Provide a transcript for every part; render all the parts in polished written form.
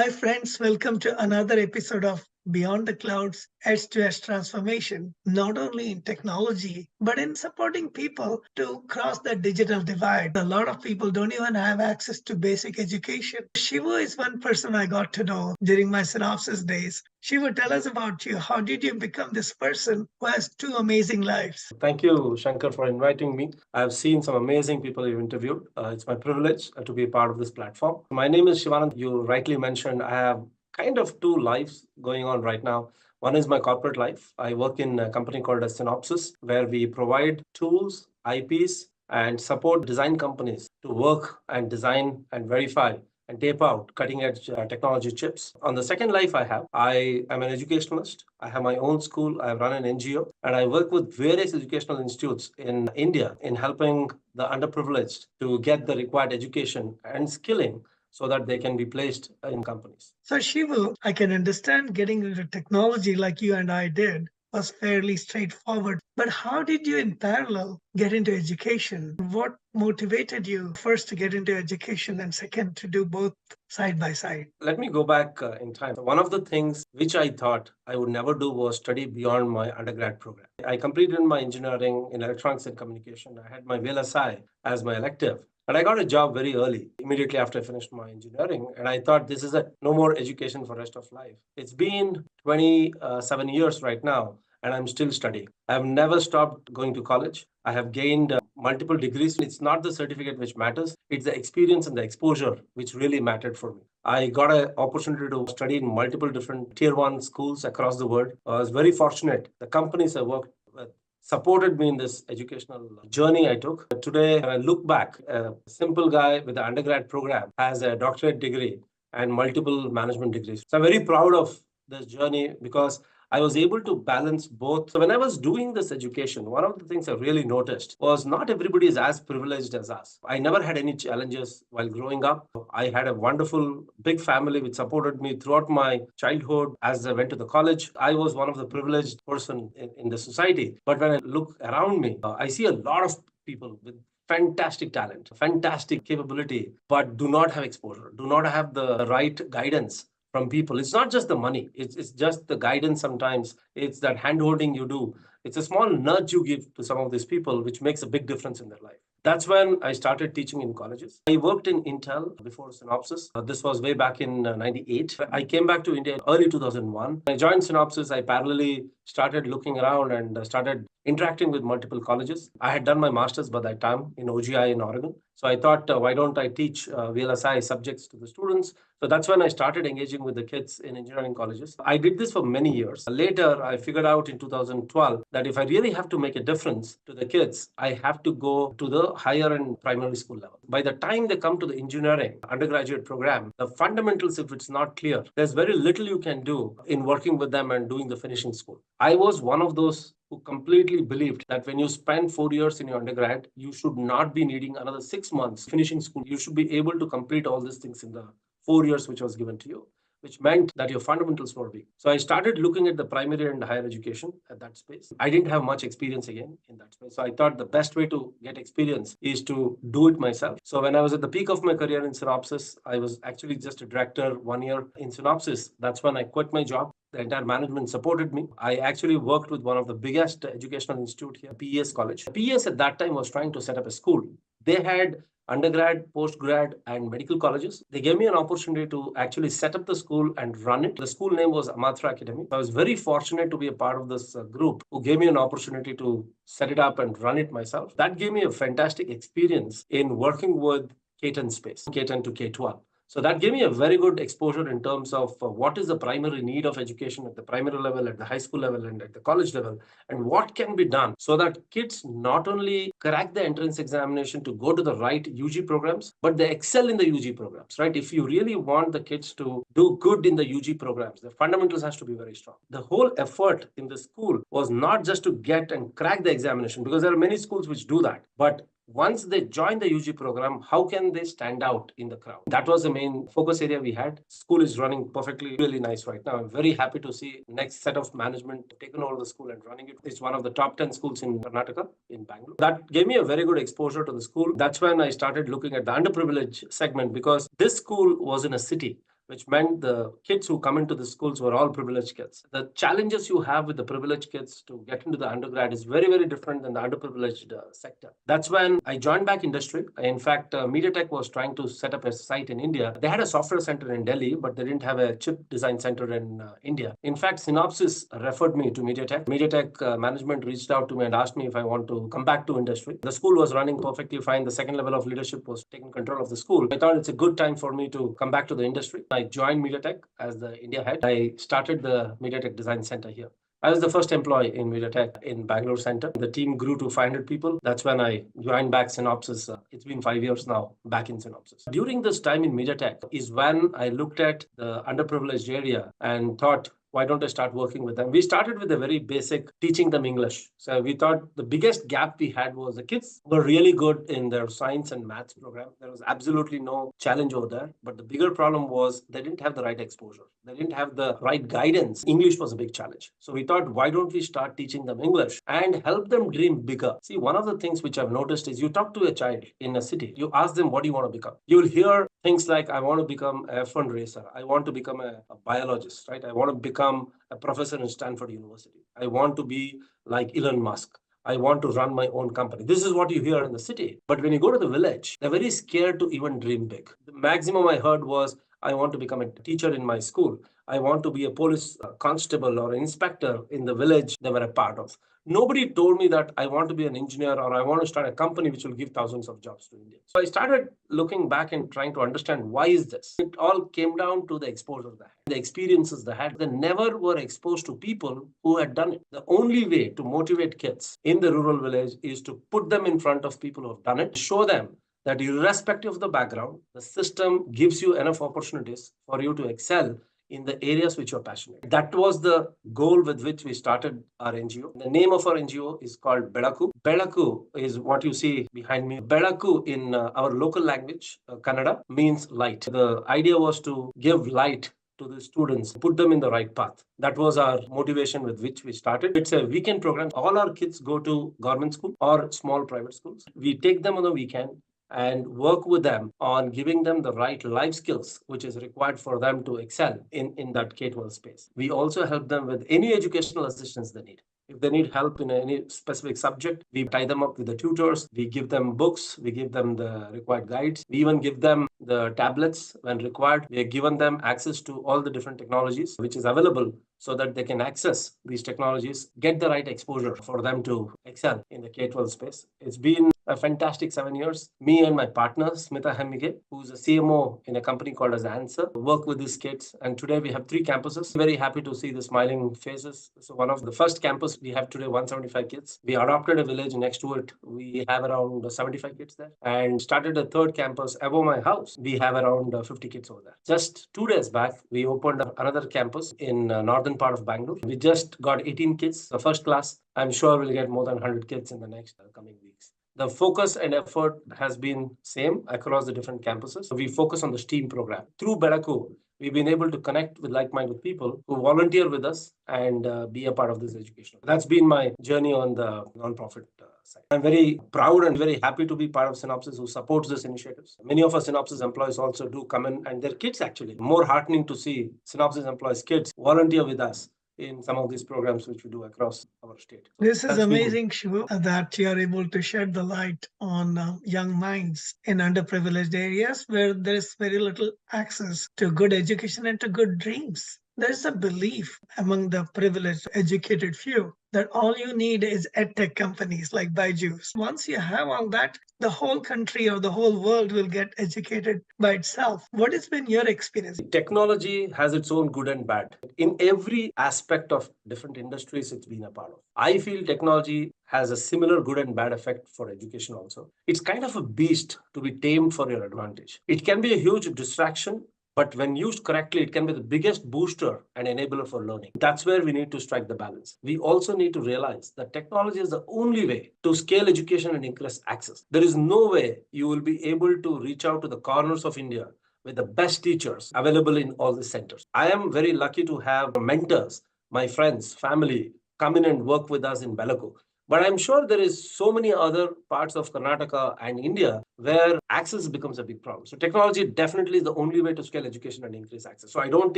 Hi, friends. Welcome to another episode of Beyond the Clouds Edge to Edge Transformation, not only in technology, but in supporting people to cross the digital divide. A lot of people don't even have access to basic education. Shivu is one person I got to know during my synopsis days. Shivu, tell us about you. How did you become this person who has two amazing lives? Thank you, Shankar, for inviting me. I've seen some amazing people you've interviewed. It's my privilege to be a part of this platform. My name is Shivanand. You rightly mentioned I have kind of two lives going on right now. One is my corporate life. I work in a company called as Synopsys, where we provide tools, IPs, and support design companies to work and design and verify and tape out cutting edge technology chips. On the second life I am an educationalist. I have my own school. I run an NGO and I work with various educational institutes in India in helping the underprivileged to get the required education and skilling so that they can be placed in companies. So, Shivu, I can understand getting into technology like you and I did was fairly straightforward. But how did you, in parallel, get into education? What motivated you first to get into education and second to do both side by side? Let me go back in time. One of the things which I thought I would never do was study beyond my undergrad program. I completed my engineering in electronics and communication. I had my VLSI as my elective. And I got a job very early, immediately after I finished my engineering. And I thought this is a no more education for rest of life. It's been 27 years right now, and I'm still studying. I've never stopped going to college. I have gained multiple degrees. It's not the certificate which matters, it's the experience and the exposure which really mattered for me. I got an opportunity to study in multiple different tier one schools across the world. I was very fortunate. The companies I worked with supported me in this educational journey I took. Today, when I look back, a simple guy with an undergrad program has a doctorate degree and multiple management degrees. So I'm very proud of this journey because I was able to balance both. So when I was doing this education, one of the things I really noticed was not everybody is as privileged as us. I never had any challenges while growing up. I had a wonderful big family which supported me throughout my childhood. As I went to the college, I was one of the privileged person in the society. But when I look around me, I see a lot of people with fantastic talent, fantastic capability, but do not have exposure, do not have the right guidance from people. It's not just the money, it's just the guidance sometimes. It's that hand holding you do. It's a small nudge you give to some of these people, which makes a big difference in their life. That's when I started teaching in colleges. I worked in Intel before Synopsys. This was way back in 98. I came back to India in early 2001. I joined Synopsys. I parallelly started looking around and started interacting with multiple colleges. I had done my master's by that time in OGI in Oregon. So I thought, why don't I teach VLSI subjects to the students? So that's when I started engaging with the kids in engineering colleges. I did this for many years. Later, I figured out in 2012 that if I really have to make a difference to the kids, I have to go to the higher and primary school level. By the time they come to the engineering undergraduate program, the fundamentals, if it's not clear, there's very little you can do in working with them and doing the finishing school. I was one of those who completely believed that when you spend 4 years in your undergrad, you should not be needing another 6 months finishing school. You should be able to complete all these things in the 4 years which was given to you, which meant that your fundamentals were weak. So I started looking at the primary and higher education at that space. I didn't have much experience again in that space. So I thought the best way to get experience is to do it myself. So when I was at the peak of my career in Synopsys, I was actually just a director 1 year in Synopsys. That's when I quit my job. The entire management supported me. I actually worked with one of the biggest educational institute here, PES College. PES at that time was trying to set up a school. They had undergrad, postgrad, and medical colleges. They gave me an opportunity to actually set up the school and run it. The school name was Amatra Academy. I was very fortunate to be a part of this group who gave me an opportunity to set it up and run it myself. That gave me a fantastic experience in working with K-10 space, K-10 to K-12. So that gave me a very good exposure in terms of what is the primary need of education at the primary level, at the high school level, and at the college level, and what can be done so that kids not only crack the entrance examination to go to the right UG programs, but they excel in the UG programs, right? If you really want the kids to do good in the UG programs, the fundamentals has to be very strong. The whole effort in the school was not just to get and crack the examination, because there are many schools which do that, but once they join the UG program, how can they stand out in the crowd? That was the main focus area we had. School is running perfectly, really nice right now. I'm very happy to see next set of management taken over the school and running it. It's one of the top 10 schools in Karnataka, in Bangalore. That gave me a very good exposure to the school. That's when I started looking at the underprivileged segment, because this school was in a city. which meant the kids who come into the schools were all privileged kids. The challenges you have with the privileged kids to get into the undergrad is very, very different than the underprivileged sector. That's when I joined back industry. In fact, MediaTek was trying to set up a site in India. They had a software center in Delhi, but they didn't have a chip design center in India. In fact, Synopsys referred me to MediaTek. MediaTek management reached out to me and asked me if I want to come back to industry. The school was running perfectly fine. The second level of leadership was taking control of the school. I thought it's a good time for me to come back to the industry. I joined MediaTek as the India head. I started the MediaTek Design Center here. I was the first employee in MediaTek in Bangalore Center. The team grew to 500 people. That's when I joined back Synopsys. It's been 5 years now back in Synopsys. During this time in MediaTek is when I looked at the underprivileged area and thought, why don't I start working with them? We started with a very basic teaching them English. So we thought the biggest gap we had was the kids were really good in their science and maths program. There was absolutely no challenge over there. But the bigger problem was they didn't have the right exposure. They didn't have the right guidance. English was a big challenge. So we thought, why don't we start teaching them English and help them dream bigger? See, one of the things which I've noticed is you talk to a child in a city, you ask them, what do you want to become? You'll hear things like, I want to become a F1 racer. I want to become a biologist, right? I want to become a professor in Stanford University. I want to be like Elon Musk. I want to run my own company. This is what you hear in the city. But when you go to the village, they're very scared to even dream big. The maximum I heard was, I want to become a teacher in my school. I want to be a police constable or inspector in the village they were a part of. Nobody told me that I want to be an engineer or I want to start a company which will give thousands of jobs to Indians. So I started looking back and trying to understand why is this. It all came down to the exposure they had, the experiences they had. They never were exposed to people who had done it. The only way to motivate kids in the rural village is to put them in front of people who have done it, show them that irrespective of the background, the system gives you enough opportunities for you to excel in the areas which you're passionate. That was the goal with which we started our NGO. The name of our NGO is called Bedaku. Bedaku is what you see behind me. Bedaku in our local language, Kannada, means light. The idea was to give light to the students, put them in the right path. That was our motivation with which we started. It's a weekend program. All our kids go to government school or small private schools. We take them on the weekend and work with them on giving them the right life skills which is required for them to excel in that K-12 space. We also help them with any educational assistance they need. If they need help in any specific subject, we tie them up with the tutors, we give them books, we give them the required guides, we even give them the tablets when required. We have given them access to all the different technologies which is available so that they can access these technologies, get the right exposure for them to excel in the K-12 space. It's been a fantastic 7 years. Me and my partner, Smita Hemmige, who's a CMO in a company called as Answer, work with these kids. And today we have 3 campuses. Very happy to see the smiling faces. So one of the first campus, we have today 175 kids. We adopted a village next to it. We have around 75 kids there. And started a third campus above my house. We have around 50 kids over there. Just 2 days back, we opened another campus in northern part of Bangalore. We just got 18 kids, the first class. I'm sure we'll get more than 100 kids in the next coming weeks. The focus and effort has been same across the different campuses. We focus on the STEAM program. Through Bedaku, we've been able to connect with like-minded people who volunteer with us and be a part of this education. That's been my journey on the nonprofit side. I'm very proud and very happy to be part of Synopsys who supports these initiatives. Many of our Synopsys employees also do come in and their kids actually. More heartening to see Synopsys employees' kids volunteer with us in some of these programs which we do across our state. This is amazing, Shivu, that you are able to shed the light on young minds in underprivileged areas where there is very little access to good education and to good dreams. There is a belief among the privileged, educated few that all you need is edtech companies like Byju's. Once you have all that, the whole country or the whole world will get educated by itself. What has been your experience? Technology has its own good and bad. In every aspect of different industries it's been a part of. I feel technology has a similar good and bad effect for education also. It's kind of a beast to be tamed for your advantage. It can be a huge distraction, but when used correctly, it can be the biggest booster and enabler for learning. That's where we need to strike the balance. We also need to realize that technology is the only way to scale education and increase access. There is no way you will be able to reach out to the corners of India with the best teachers available in all the centers. I am very lucky to have mentors, my friends, family, come in and work with us in Belako. But I'm sure there is so many other parts of Karnataka and India where access becomes a big problem. So technology definitely is the only way to scale education and increase access. So I don't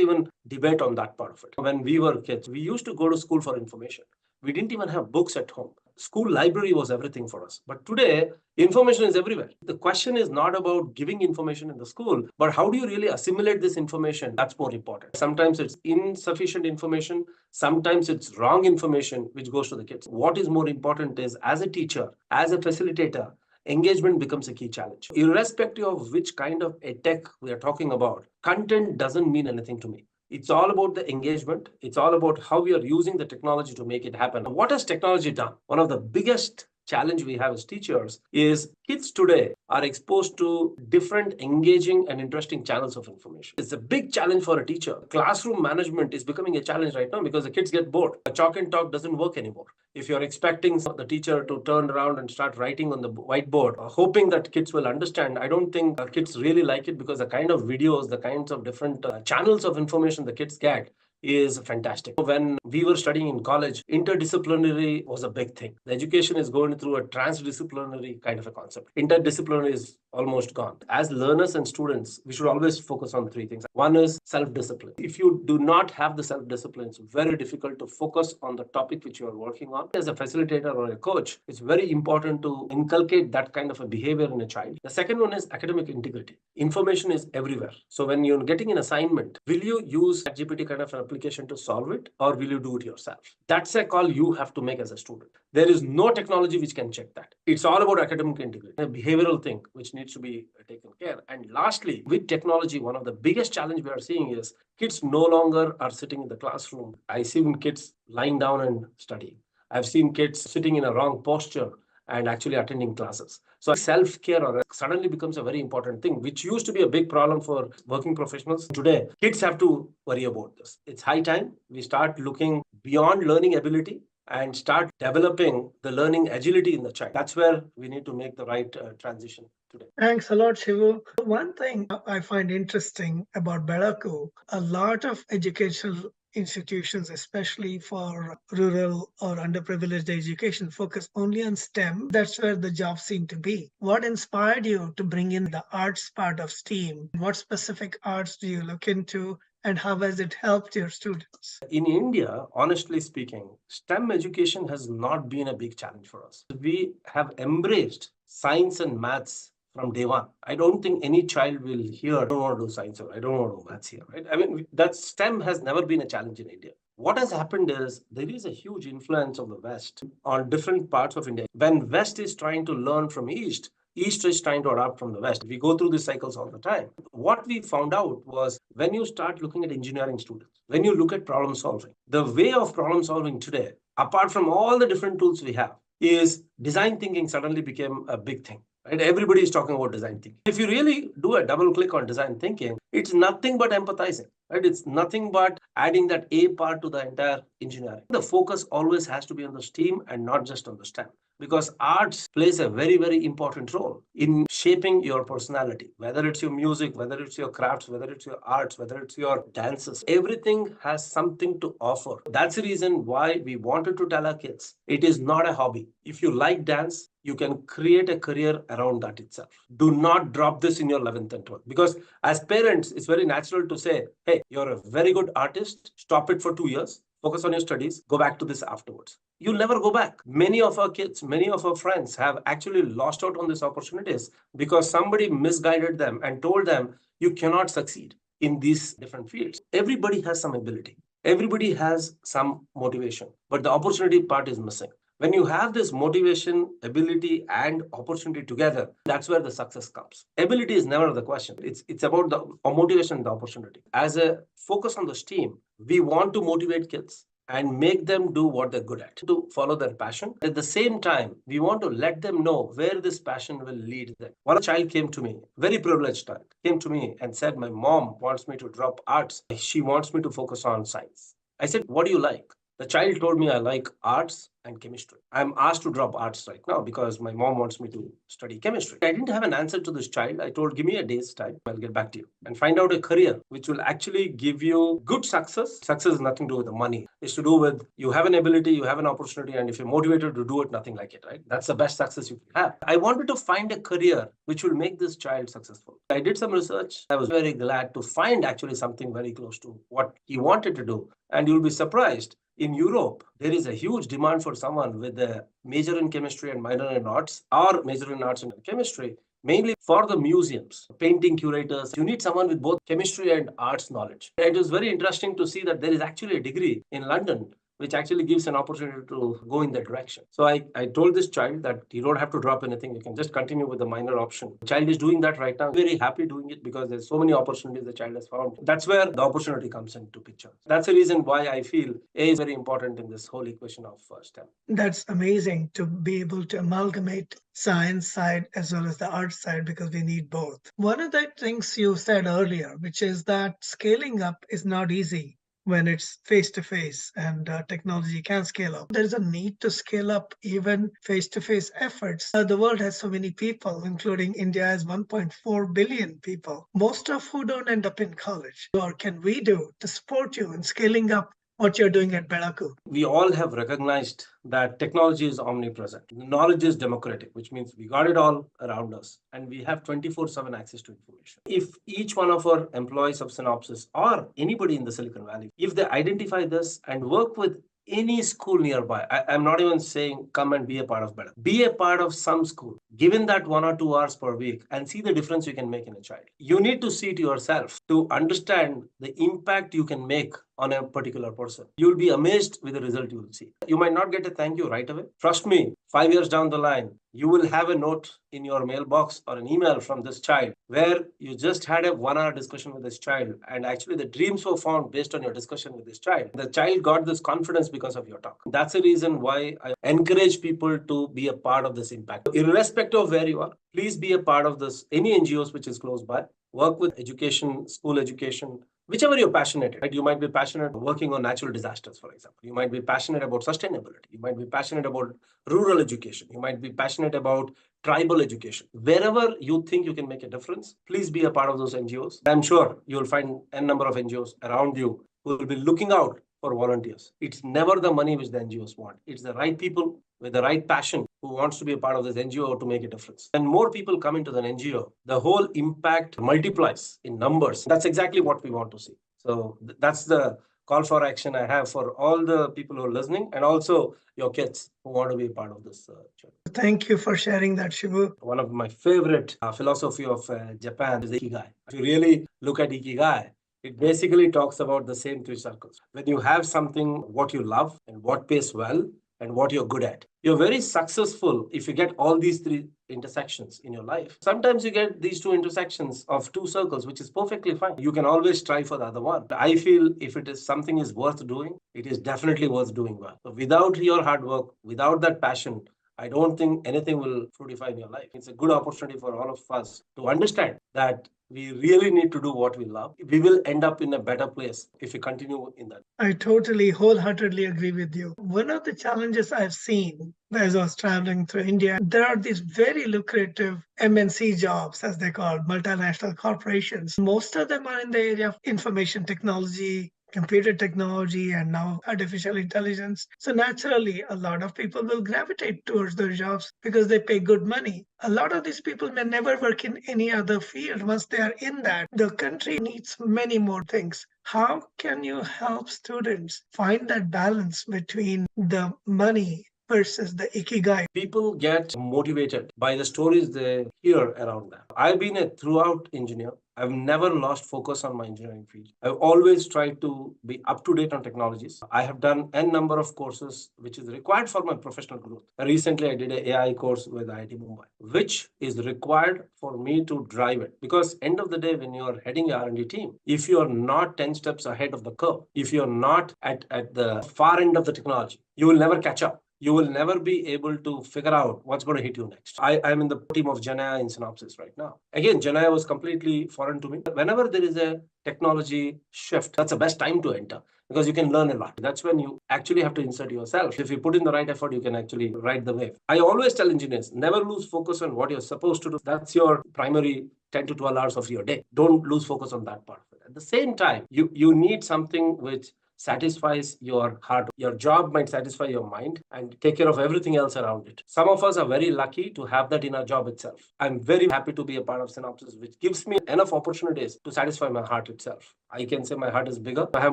even debate on that part of it. When we were kids, we used to go to school for information. We didn't even have books at home. School library was everything for us. But today, information is everywhere. The question is not about giving information in the school, but how do you really assimilate this information? That's more important. Sometimes it's insufficient information, sometimes it's wrong information which goes to the kids. What is more important is, as a teacher, as a facilitator, engagement becomes a key challenge. Irrespective of which kind of a tech we are talking about, content doesn't mean anything to me. It's all about the engagement. It's all about how we are using the technology to make it happen. What has technology done? One of the biggest challenge we have as teachers is kids today are exposed to different engaging and interesting channels of information. It's a big challenge for a teacher. Classroom management is becoming a challenge right now because the kids get bored. Chalk and talk doesn't work anymore. If you're expecting the teacher to turn around and start writing on the whiteboard, hoping that kids will understand, I don't think kids really like it, because the kind of videos, the kinds of different channels of information the kids get is fantastic. When we were studying in college, interdisciplinary was a big thing. The education is going through a transdisciplinary kind of a concept. Interdisciplinary is almost gone. As learners and students, we should always focus on three things. One is self-discipline. If you do not have the self-discipline, it's very difficult to focus on the topic which you are working on. As a facilitator or a coach, it's very important to inculcate that kind of a behavior in a child. The second one is academic integrity. Information is everywhere. So when you're getting an assignment, will you use GPT kind of an application to solve it, or will you do it yourself? That's a call you have to make as a student. There is no technology which can check that. It's all about academic integrity, a behavioral thing which needs to be taken care. And lastly, with technology, one of the biggest challenge we are seeing is kids no longer are sitting in the classroom. I see kids lying down and studying. I've seen kids sitting in a wrong posture and actually attending classes. So self-care suddenly becomes a very important thing, which used to be a big problem for working professionals. Today, kids have to worry about this. It's high time we start looking beyond learning ability and start developing the learning agility in the child. That's where we need to make the right transition today. Thanks a lot, Shivu. One thing I find interesting about Belaku, a lot of educational institutions, especially for rural or underprivileged education, focus only on STEM. That's where the jobs seem to be. What inspired you to bring in the arts part of STEAM? What specific arts do you look into, and how has it helped your students? In India, honestly speaking, STEM education has not been a big challenge for us. We have embraced science and maths from day one. I don't think any child will hear, I don't want to do science or I don't want to do maths here, right? I mean, that STEM has never been a challenge in India. What has happened is there is a huge influence of the West on different parts of India. When West is trying to learn from East is trying to adapt from the West. We go through these cycles all the time. What we found out was, when you start looking at engineering students, when you look at problem solving, the way of problem solving today, apart from all the different tools we have, is design thinking suddenly became a big thing. Right? Everybody is talking about design thinking. If you really do a double click on design thinking, it's nothing but empathizing. Right? It's nothing but adding that A part to the entire engineering. The focus always has to be on the STEAM and not just on the STEM, because arts plays a very, very important role in shaping your personality, whether it's your music, whether it's your crafts, whether it's your arts, whether it's your dances. Everything has something to offer. That's the reason why we wanted to tell our kids it is not a hobby. If you like dance, you can create a career around that itself. Do not drop this in your 11th and 12th, because as parents, it's very natural to say, hey, you're a very good artist, stop it for 2 years, focus on your studies, go back to this afterwards. You'll never go back. Many of our kids, many of our friends have actually lost out on these opportunities because somebody misguided them and told them you cannot succeed in these different fields. Everybody has some ability. Everybody has some motivation, but the opportunity part is missing. When you have this motivation, ability, and opportunity together, that's where the success comes. Ability is never the question. It's about the motivation and the opportunity. As a focus on the STEAM, we want to motivate kids and make them do what they're good at, to follow their passion. At the same time, we want to let them know where this passion will lead them. One child came to me, very privileged child, came to me and said, my mom wants me to drop arts. She wants me to focus on science. I said, what do you like? The child told me, I like arts and chemistry. I'm asked to drop arts right now because my mom wants me to study chemistry. I didn't have an answer to this child. I told, give me a day's time. I'll get back to you and find out a career which will actually give you good success. Success is nothing to do with the money. It's to do with you have an ability, you have an opportunity, and if you're motivated to do it, nothing like it, right? That's the best success you can have. I wanted to find a career which will make this child successful. I did some research. I was very glad to find actually something very close to what he wanted to do. And you'll be surprised. In Europe, there is a huge demand for someone with a major in chemistry and minor in arts, or major in arts and chemistry, mainly for the museums, painting curators. You need someone with both chemistry and arts knowledge. It was very interesting to see that there is actually a degree in London which actually gives an opportunity to go in that direction. So I told this child that you don't have to drop anything. You can just continue with the minor option. The child is doing that right now. Very happy doing it because there's so many opportunities the child has found. That's where the opportunity comes into picture. That's the reason why I feel A is very important in this whole equation of STEM. That's amazing to be able to amalgamate science side as well as the art side because we need both. One of the things you said earlier, which is that scaling up is not easy when it's face to face and technology can scale up. There's a need to scale up even face to face efforts. The world has so many people, including India has 1.4 billion people, most of who don't end up in college. What can we do to support you in scaling up what you're doing at Belaku? We all have recognized that technology is omnipresent. Knowledge is democratic, which means we got it all around us and we have 24/7 access to information. If each one of our employees of Synopsys or anybody in the Silicon Valley, if they identify this and work with any school nearby, I'm not even saying come and be a part of Better. Be a part of some school, given that 1 or 2 hours per week, and see the difference you can make in a child. You need to see it yourself to understand the impact you can make on a particular person. You'll be amazed with the result you will see. You might not get a thank you right away. Trust me, 5 years down the line, you will have a note in your mailbox or an email from this child where you just had a 1 hour discussion with this child and actually the dreams were found based on your discussion with this child. The child got this confidence because of your talk. That's the reason why I encourage people to be a part of this impact. Irrespective of where you are, please be a part of this, any NGOs which is close by. Work with education, school education, whichever you're passionate, right? You might be passionate working on natural disasters, for example. You might be passionate about sustainability. You might be passionate about rural education. You might be passionate about tribal education. Wherever you think you can make a difference, please be a part of those NGOs. I'm sure you'll find a number of NGOs around you who will be looking out for volunteers. It's never the money which the NGOs want. It's the right people with the right passion who wants to be a part of this NGO to make a difference. And more people come into the NGO, the whole impact multiplies in numbers. That's exactly what we want to see. So that's the call for action I have for all the people who are listening and also your kids who want to be a part of this journey. Thank you for sharing that, Shivu. One of my favorite philosophy of Japan is the Ikigai. If you really look at Ikigai, it basically talks about the same 3 circles. When you have something, what you love and what pays well and what you're good at, you're very successful if you get all these 3 intersections in your life. Sometimes you get these 2 intersections of 2 circles, which is perfectly fine. You can always strive for the other one. I feel if it is something is worth doing, it is definitely worth doing well. So without your hard work, without that passion, I don't think anything will fructify in your life. It's a good opportunity for all of us to understand that we really need to do what we love. We will end up in a better place if we continue in that. I totally, wholeheartedly agree with you. One of the challenges I've seen as I was traveling through India, there are these very lucrative MNC jobs, as they call multinational corporations. Most of them are in the area of information technology, computer technology, and now artificial intelligence. So naturally, a lot of people will gravitate towards those jobs because they pay good money. A lot of these people may never work in any other field. Once they are in that, the country needs many more things. How can you help students find that balance between the money versus the ikigai? People get motivated by the stories they hear around them. I've been a throughout engineer. I've never lost focus on my engineering field. I've always tried to be up to date on technologies. I have done a number of courses which is required for my professional growth. Recently, I did an AI course with IIT Mumbai, which is required for me to drive it. Because end of the day, when you're heading an R&D team, if you're not 10 steps ahead of the curve, if you're not at the far end of the technology, you will never catch up. you will never be able to figure out what's going to hit you next. I'm in the team of Janaya in Synopsys right now. Again, Janaya was completely foreign to me. Whenever there is a technology shift, that's the best time to enter because you can learn a lot. That's when you actually have to insert yourself. If you put in the right effort, you can actually ride the wave. I always tell engineers, never lose focus on what you're supposed to do. That's your primary 10 to 12 hours of your day. Don't lose focus on that part of it. At the same time, you need something which satisfies your heart. Your job might satisfy your mind and take care of everything else around it. Some of us are very lucky to have that in our job itself. I'm very happy to be a part of Synopsys, which gives me enough opportunities to satisfy my heart itself. I can say my heart is bigger. I have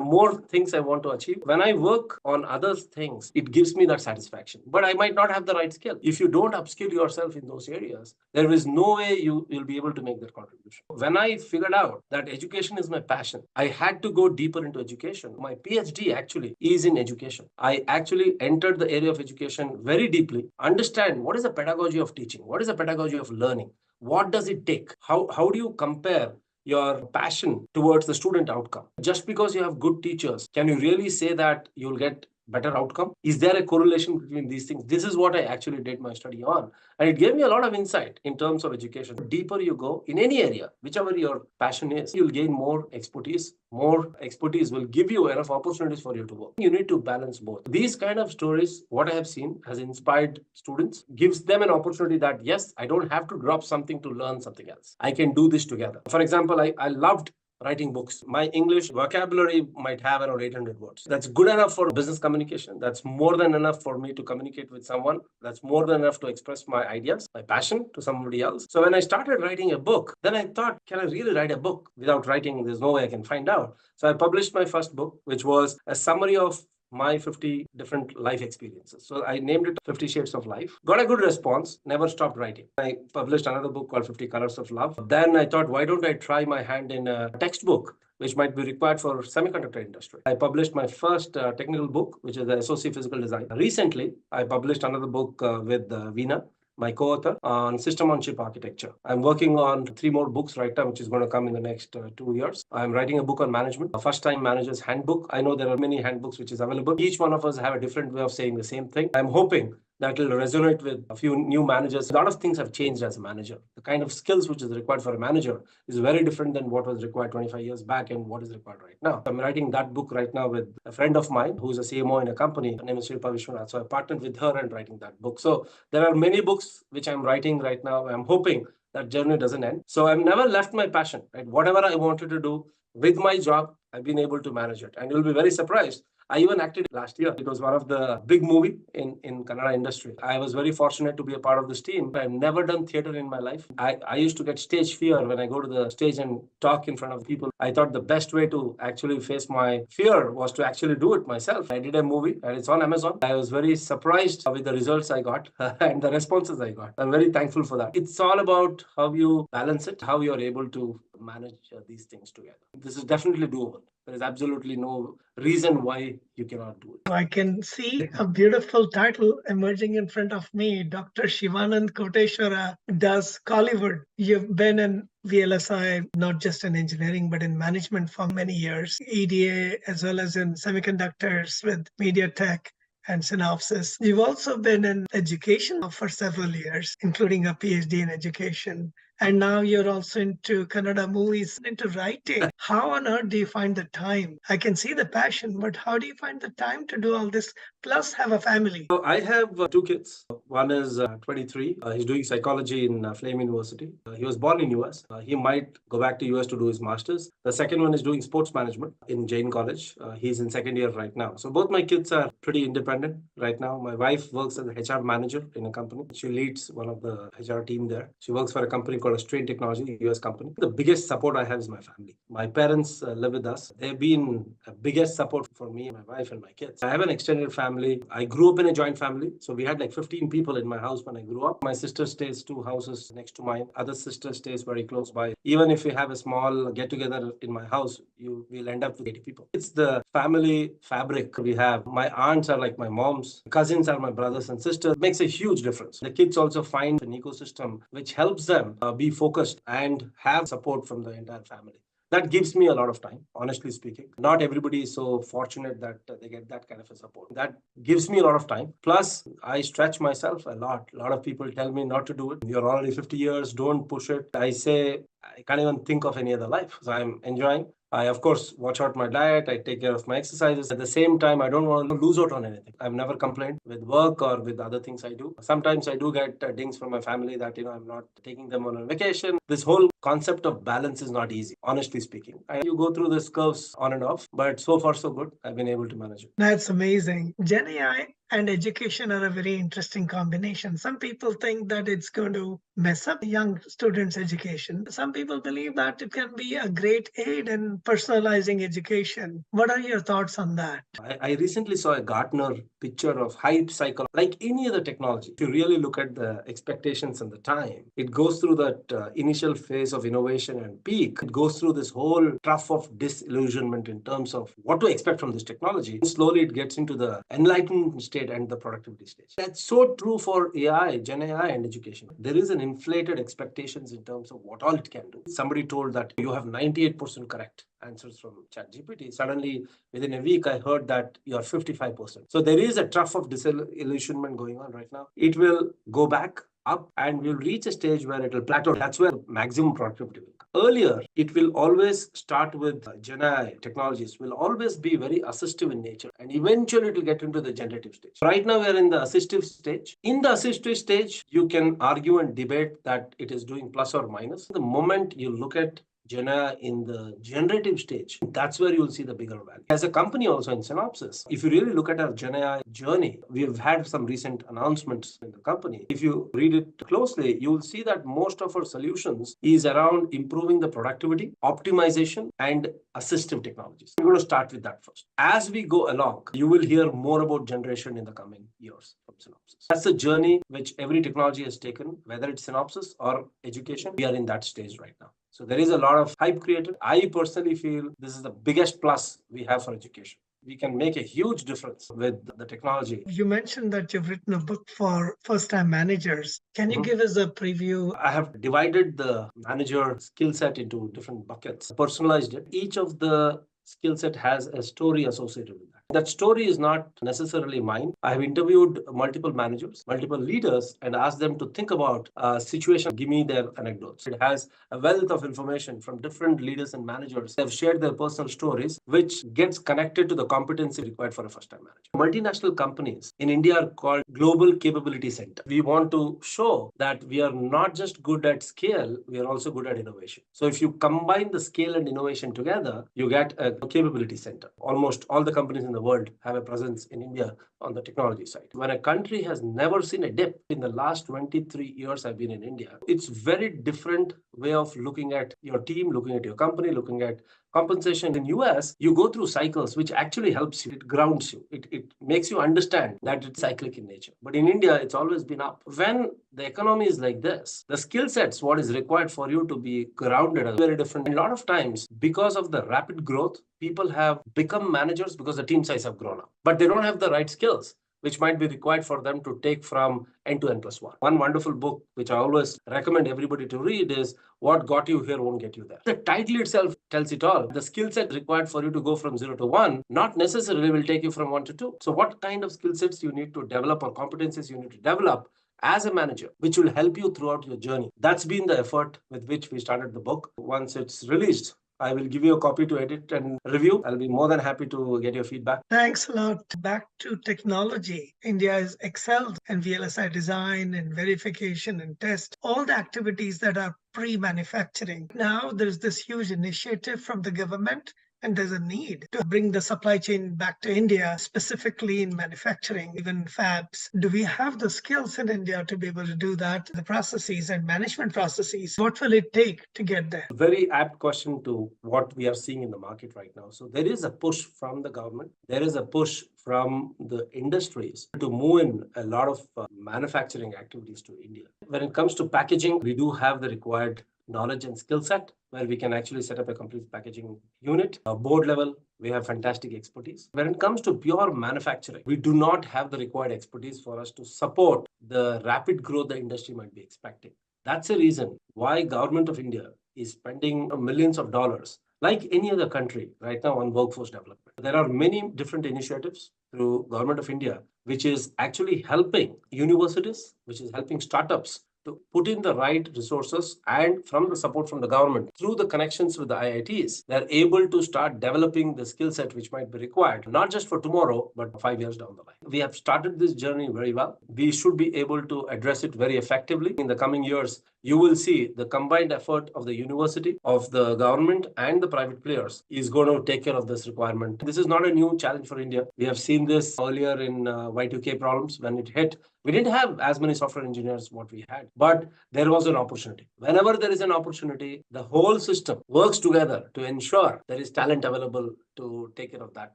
more things I want to achieve. When I work on other things, it gives me that satisfaction. But I might not have the right skill. If you don't upskill yourself in those areas, there is no way you'll be able to make that contribution. When I figured out that education is my passion, I had to go deeper into education. My PhD actually is in education. I actually entered the area of education very deeply, understand what is the pedagogy of teaching, what is the pedagogy of learning, what does it take, how do you compare your passion towards the student outcome. Just because you have good teachers, can you really say that you'll get better outcome? Is there a correlation between these things? This is what I actually did my study on. And it gave me a lot of insight in terms of education. The deeper you go in any area, whichever your passion is, you'll gain more expertise. More expertise will give you enough opportunities for you to work. You need to balance both. These kind of stories, what I have seen, has inspired students, gives them an opportunity that, yes, I don't have to drop something to learn something else. I can do this together. For example, I loved writing books. My English vocabulary might have around 800 words. That's good enough for business communication. That's more than enough for me to communicate with someone. That's more than enough to express my ideas, my passion to somebody else. So when I started writing a book, then I thought, can I really write a book without writing? There's no way I can find out. So I published my first book, which was a summary of my 50 different life experiences. So I named it 50 Shades of Life. Got a good response, never stopped writing. I published another book called 50 Colors of Love. Then I thought, why don't I try my hand in a textbook, which might be required for semiconductor industry. I published my first technical book, which is the SOC Physical Design. Recently, I published another book with Veena, my co-author, on system on chip architecture. I'm working on 3 more books right now, which is going to come in the next 2 years. I'm writing a book on management, a first-time manager's handbook. I know there are many handbooks which is available. Each one of us have a different way of saying the same thing. I'm hoping that will resonate with a few new managers. A lot of things have changed as a manager. The kind of skills which is required for a manager is very different than what was required 25 years back and what is required right now. I'm writing that book right now with a friend of mine who's a CMO in a company. Her name is Shilpa Vishwanath. So I partnered with her and writing that book. So there are many books which I'm writing right now. I'm hoping that journey doesn't end. So I've never left my passion, right? Whatever I wanted to do with my job, I've been able to manage it. And you'll be very surprised. I even acted last year. It was one of the big movie in Kannada industry. I was very fortunate to be a part of this team. I've never done theater in my life. I used to get stage fear when I go to the stage and talk in front of people. I thought the best way to actually face my fear was to actually do it myself. I did a movie and it's on Amazon. I was very surprised with the results I got and the responses I got. I'm very thankful for that. It's all about how you balance it, how you're able to manage these things together. This is definitely doable. There is absolutely no reason why you cannot do it. I can see a beautiful title emerging in front of me. Dr. Shivanand Koteshwara does Collywood. You've been in VLSI, not just in engineering, but in management for many years, EDA, as well as in semiconductors with MediaTek and Synopsys. You've also been in education for several years, including a PhD in education. And now you're also into Kannada movies, into writing. How on earth do you find the time? I can see the passion, but how do you find the time to do all this, plus have a family? So I have 2 kids. One is 23. He's doing psychology in Flame University. He was born in US. He might go back to US to do his master's. The second one is doing sports management in Jain College. He's in second year right now. So both my kids are pretty independent right now. My wife works as a HR manager in a company. She leads one of the HR team there. She works for a company called Strain Technology, US company. The biggest support I have is my family. My parents live with us. They've been a biggest support for me, my wife, and my kids. I have an extended family. I grew up in a joint family. So we had like 15 people in my house when I grew up. My sister stays 2 houses next to mine. Other sister stays very close by. Even if we have a small get together in my house, you will end up with 80 people. It's the family fabric we have. My aunts are like my moms. Cousins are my brothers and sisters. It makes a huge difference. The kids also find an ecosystem which helps them be focused and have support from the entire family. That gives me a lot of time, honestly speaking. Not everybody is so fortunate that they get that kind of a support. That gives me a lot of time. Plus, I stretch myself a lot. A lot of people tell me not to do it. You're already 50 years, don't push it. I say, I can't even think of any other life. So I'm enjoying. I, of course, watch out my diet. I take care of my exercises. At the same time, I don't want to lose out on anything. I've never complained with work or with other things I do. Sometimes I do get dings from my family that, I'm not taking them on a vacation. This whole concept of balance is not easy, honestly speaking. You go through this curves on and off, but so far so good. I've been able to manage it. That's amazing. Gen AI and education are a very interesting combination. Some people think that it's going to mess up young students' education. Some people believe that it can be a great aid in personalizing education. What are your thoughts on that? I recently saw a Gartner picture of hype cycle. Like any other technology, if you really look at the expectations and the time, it goes through that initial phase of innovation and peak. It goes through this whole trough of disillusionment in terms of what to expect from this technology. Slowly, it gets into the enlightenment state and the productivity stage. That's so true for AI, Gen AI, and education. There is an inflated expectations in terms of what all it can do. Somebody told that you have 98% correct answers from ChatGPT. Suddenly, within a week, I heard that you're 55%. So there is a trough of disillusionment going on right now. It will go back up and we'll reach a stage where it will plateau. That's where maximum productivity will come. Earlier, it will always start with Gen AI technologies, will always be very assistive in nature, and eventually it will get into the generative stage. Right now, we're in the assistive stage. In the assistive stage, you can argue and debate that it is doing plus or minus. The moment you look at Gen AI in the generative stage, that's where you'll see the bigger value. As a company also in Synopsys, if you really look at our Gen AI journey, we've had some recent announcements in the company. If you read it closely, you'll see that most of our solutions is around improving the productivity, optimization, and assistive technologies. I'm going to start with that first. As we go along, you will hear more about generation in the coming years from Synopsys. That's the journey which every technology has taken, whether it's Synopsys or education. We are in that stage right now. So there is a lot of hype created. I personally feel this is the biggest plus we have for education. We can make a huge difference with the technology. You mentioned that you've written a book for first-time managers. Can you give us a preview? I have divided the manager skill set into different buckets, personalized it. Each of the skill set has a story associated with that. That story is not necessarily mine. I have interviewed multiple managers, multiple leaders, and asked them to think about a situation, give me their anecdotes. It has a wealth of information from different leaders and managers. They have shared their personal stories, which gets connected to the competency required for a first-time manager. Multinational companies in India are called Global Capability Center. We want to show that we are not just good at scale, we are also good at innovation. So if you combine the scale and innovation together, you get a capability center. Almost all the companies in the world have a presence in India on the technology side. When a country has never seen a dip, in the last 23 years I've been in India, it's very different way of looking at your team, looking at your company, looking at compensation. In US, you go through cycles, which actually helps you. It grounds you. It makes you understand that it's cyclic in nature. But in India, it's always been up. When the economy is like this, the skill sets, what is required for you to be grounded, are very different. And a lot of times, because of the rapid growth, people have become managers because the team size have grown up, but they don't have the right skills which might be required for them to take from N to N plus one. One wonderful book, which I always recommend everybody to read, is What Got You Here Won't Get You There. The title itself tells it all. The skill set required for you to go from 0 to 1, not necessarily will take you from 1 to 2. So what kind of skill sets you need to develop or competencies you need to develop as a manager, which will help you throughout your journey. That's been the effort with which we started the book. Once it's released, I will give you a copy to edit and review. I'll be more than happy to get your feedback. Thanks a lot. Back to technology. India has excelled in VLSI design and verification and test, all the activities that are pre-manufacturing. Now there's this huge initiative from the government, and there's a need to bring the supply chain back to India, specifically in manufacturing, even fabs. Do we have the skills in India to be able to do that? The processes and management processes, what will it take to get there? Very apt question to what we are seeing in the market right now. So there is a push from the government. There is a push from the industries to move in a lot of manufacturing activities to India. When it comes to packaging, we do have the required knowledge and skill set where we can actually set up a complete packaging unit. Board level, we have fantastic expertise. When it comes to pure manufacturing, we do not have the required expertise for us to support the rapid growth the industry might be expecting. That's a reason why government of India is spending millions of dollars like any other country right now on workforce development. There are many different initiatives through Government of India, which is actually helping universities, which is helping startups to put in the right resources, and from the support from the government through the connections with the IITs, they're able to start developing the skill set which might be required, not just for tomorrow, but 5 years down the line. We have started this journey very well. We should be able to address it very effectively. In the coming years, you will see the combined effort of the university, of the government, and the private players is going to take care of this requirement. This is not a new challenge for India. We have seen this earlier in Y2K problems when it hit. We didn't have as many software engineers what we had, but there was an opportunity. Whenever there is an opportunity, the whole system works together to ensure there is talent available to take care of that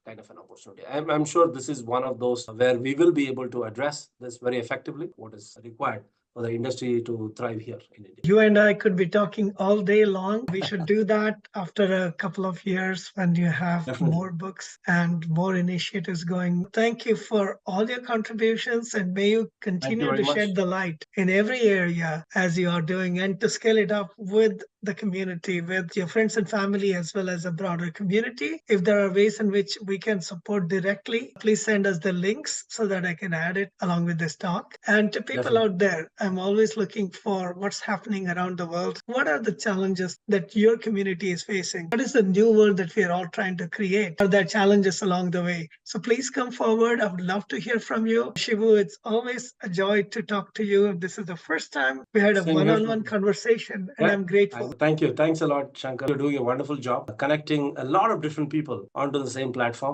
kind of an opportunity. I'm sure this is one of those where we will be able to address this very effectively, what is required for the industry to thrive here in India. You and I could be talking all day long. We should do that after a couple of years when you have Definitely. more books and more initiatives going. Thank you for all your contributions, and may you Thank you continue very to much. shed the light in every area as you are doing, and to scale it up with the community, with your friends and family, as well as a broader community. If there are ways in which we can support directly, please send us the links so that I can add it along with this talk. And to people Definitely. out there, I'm always looking for what's happening around the world. What are the challenges that your community is facing? What is the new world that we are all trying to create? Are there challenges along the way? So please come forward. I would love to hear from you. Shivu, it's always a joy to talk to you. This is the first time we had a Same here. one-on-one conversation, and Yeah. I'm grateful. Thank you. Thanks a lot, Shankar. You're doing a wonderful job connecting a lot of different people onto the same platform.